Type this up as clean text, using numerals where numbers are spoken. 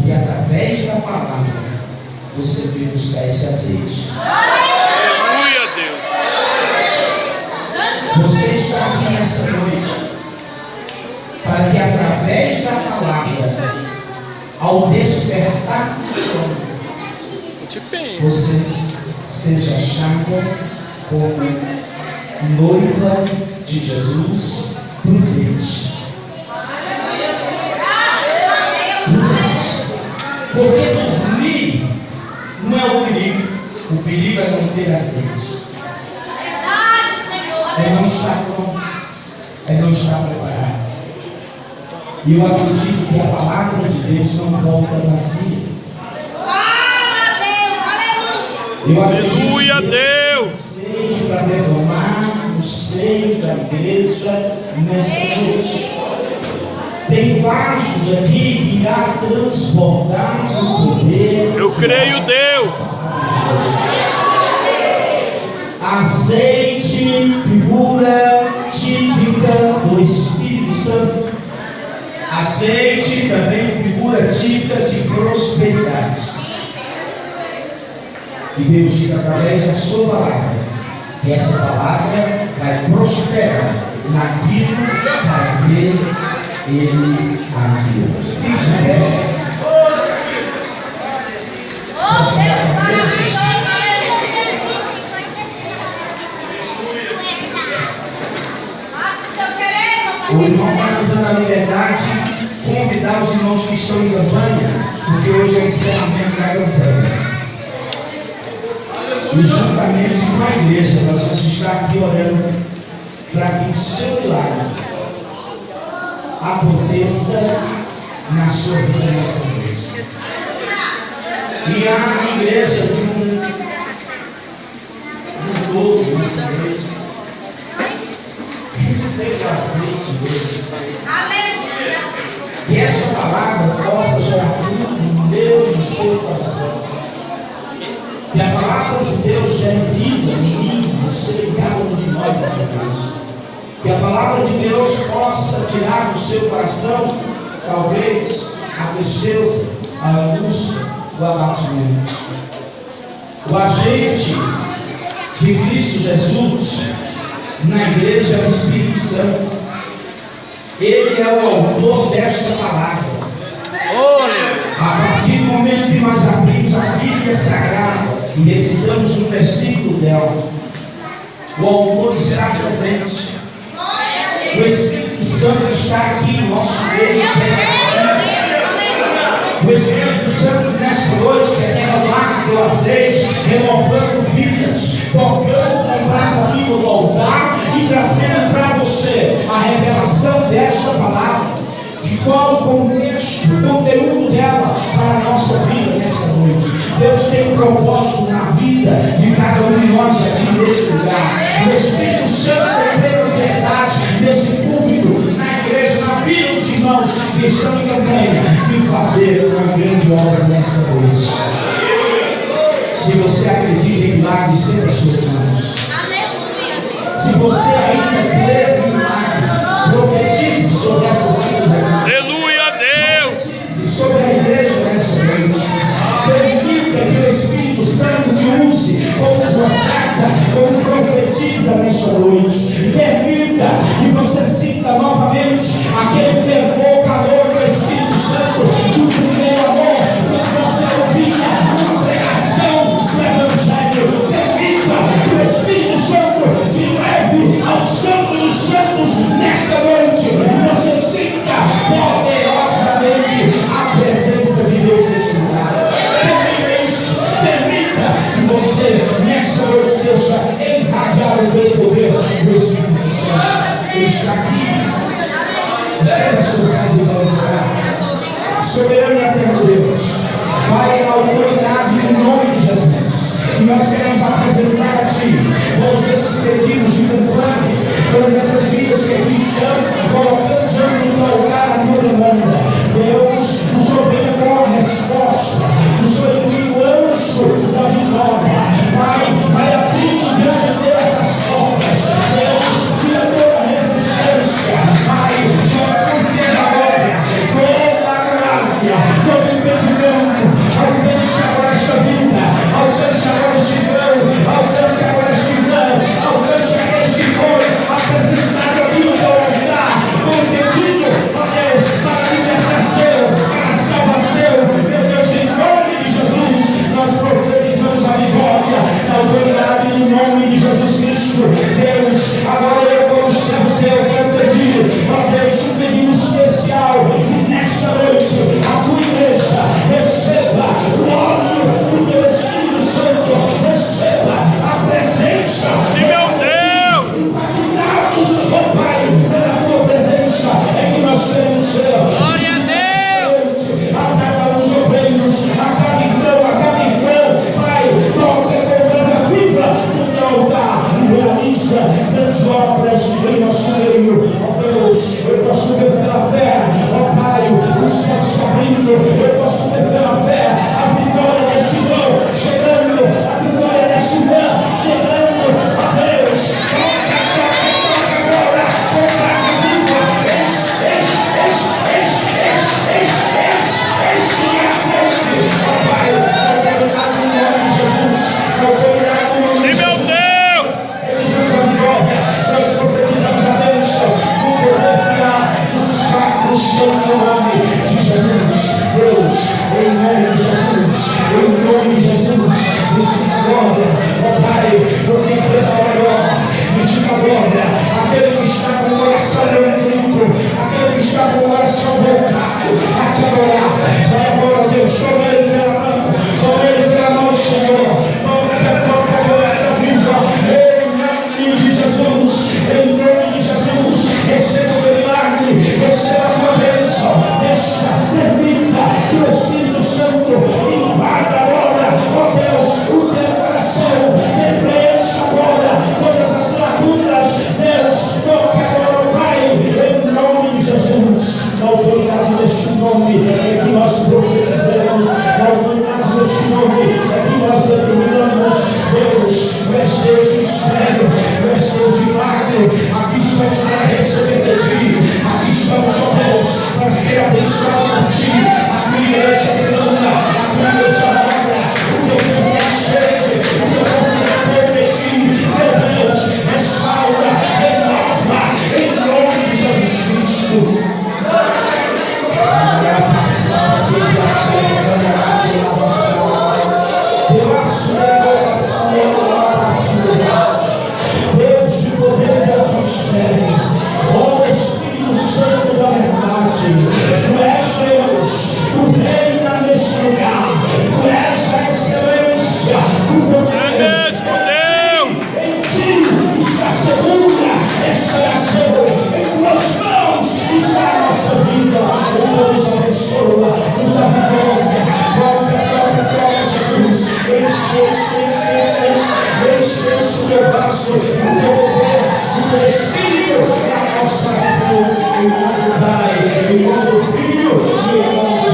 E através da palavra você veio buscar esse azeite. Aleluia, Deus. Você está aqui nessa noite para que através da palavra, ao despertar do sono, você seja achada como noiva de Jesus prudente. Porque dormir não é o perigo. O perigo é não ter azeite. É não estar pronto. É não estar preparado. E eu acredito que a palavra de Deus não volta vazia. Eu acredito que Deus seja para derramar no seio da igreja nessa noite. Tem vasos aqui que irá transbordar o poder. Eu creio, Deus. Azeite, figura típica do Espírito Santo. Azeite também figura típica de prosperidade. E Deus diz através da sua palavra que essa palavra vai prosperar naquilo para que Ele abriu. O irmão Marcos da Liberdade convidar os irmãos que estão em campanha, porque hoje é o encerramento da campanha. E juntamente com a igreja, nós vamos estar aqui orando para que o seu milagre aconteça na sua vida nessa noite. E a igreja de um todo nessa noite receba azeite Deus. Que essa palavra possa gerar fruto no meu e no seu coração. Que a palavra de Deus gere vida em mim, você e cada um de nós nessa noite. Que a palavra de Deus possa tirar do seu coração, talvez, a tristeza, a angústia, o abatimento. O agente de Cristo Jesus na igreja é o Espírito Santo. Ele é o autor desta palavra. A partir do momento que nós abrimos a Bíblia Sagrada e recitamos um versículo dela, o autor está presente. O Espírito Santo está aqui em nosso meio. O Espírito Santo nessa noite quer derramar do azeite, renovando vidas, tocando na casa viva do altar e trazendo para você a revelação desta palavra, de qual o contexto, o conteúdo dela para a nossa vida nessa noite. Deus tem um propósito na vida de cada um de nós aqui nesse lugar. O Espírito Santo tem liberdade nesse púlpito, na igreja, na vida dos irmãos que estão em campanha, de fazer uma grande obra nesta noite. Se você acredita em milagres, estenda as suas mãos. Se você ainda crê em milagres, profetize sobre essas vidas. Aleluia, Deus. Sobre a igreja nessa noite. Permita que o Espírito Santo te use como profeta, como profetiza nesta noite. Permita que você sinta novamente aquele fervor, calor do Espírito Santo, do primeiro amor, quando você ouvia uma pregação do Evangelho. Permita que o Espírito Santo te leve ao Santo dos Santos nesta noite. E você sinta poderosamente a presença de Deus neste lugar. Permita que você nesta noite seja enradiado pelo poder do Espírito Santo. Ele está aqui. Estenda suas mãos e vamos orar. Soberano e eterno Deus, Pai, a autoridade no nome de Jesus. E nós queremos apresentar a Ti todos esses pedidos de campanha, todas essas vidas que aqui estão, colocando diante do altar a tua demanda. Deus, o Senhor venha com a resposta, o Senhor envia o anjo da vitória. Vai abrindo diante delas as portas. Deus, tira toda a resistência. Pai, joga por terra a obra, toda a glória, arrependimento. Alcance agora esta vida. Alcance agora este irmão. Alcance agora este irmão. Alcance aqueles que foram apresentados aqui no teu altar. Com o pedido, ó Deus, para a libertação, para a salvação. Meu Deus, em nome de Jesus, nós profetizamos a vitória da autoridade no nome de Jesus Cristo. Deus, agora eu como servo teu quero pedir, ó Deus, um pedido especial. E nesta noite, a tua igreja receba o óleo do teu Espírito Santo, receba a presença. Sim, meu Deus! Impactados, ó Pai, pela tua presença, é que nós queremos ser. Glória a Deus! A cada um dos obreiros, a cada irmão, a cada irmã, Pai, toca com brasa viva no teu altar e realiza grandes obras em nosso meio. Ó Deus, eu posso ver pela fé, ó Pai, o céu se abrindo, eu posso ver pela fé a vitória deste irmão chegando, a vitória desta irmã chegando. Ó Deus, toca agora com brasa viva, Sim, meu Deus! nós profetizamos a bênção do poder do sacro santo nome de Jesus. Deus, em nome de Jesus, em nome de Jesus, misericórdia, ó Pai, porque crê maior, misericórdia, aquele que está com o coração reunido, aquele que está com o coração voltado a te adorar, vai agora, Deus, toma ele pela mão, Senhor, toca agora essa vida, em nome de Jesus, em nome de Jesus, receba o milagre, receba a tua bênção, permita que o Espírito Santo invada agora, ó Deus, o teu coração, repreencha agora todas as lacunas, Deus, toca agora, Pai, em nome de Jesus, na autoridade deste nome, é que nós profetizamos, na autoridade deste nome, é que nós determinamos, Deus, tu és Deus de mistério, tu és Deus de milagre, aqui estamos para receber de ti, aqui estamos, ó Deus, para ser abençoados por ti, a tua igreja plana, a tua igreja obra, o teu povo é sede, o teu povo é povo de ti, meu Deus, restaura, renova, em nome de Jesus Cristo. Deus de poder, Deus de mistério, ó Espírito Santo da verdade, tu és Deus, tu reina nesse lugar, tu és a excelência, o poder. Em ti está segura esta nação, em tuas mãos está a nossa vida. Então nos abençoa, nos dá vitória. Toca, Jesus. Enche o teu braço, o teu poder, o teu Espírito, a nossa ação, em nome do Pai, em nome do Filho e em nome do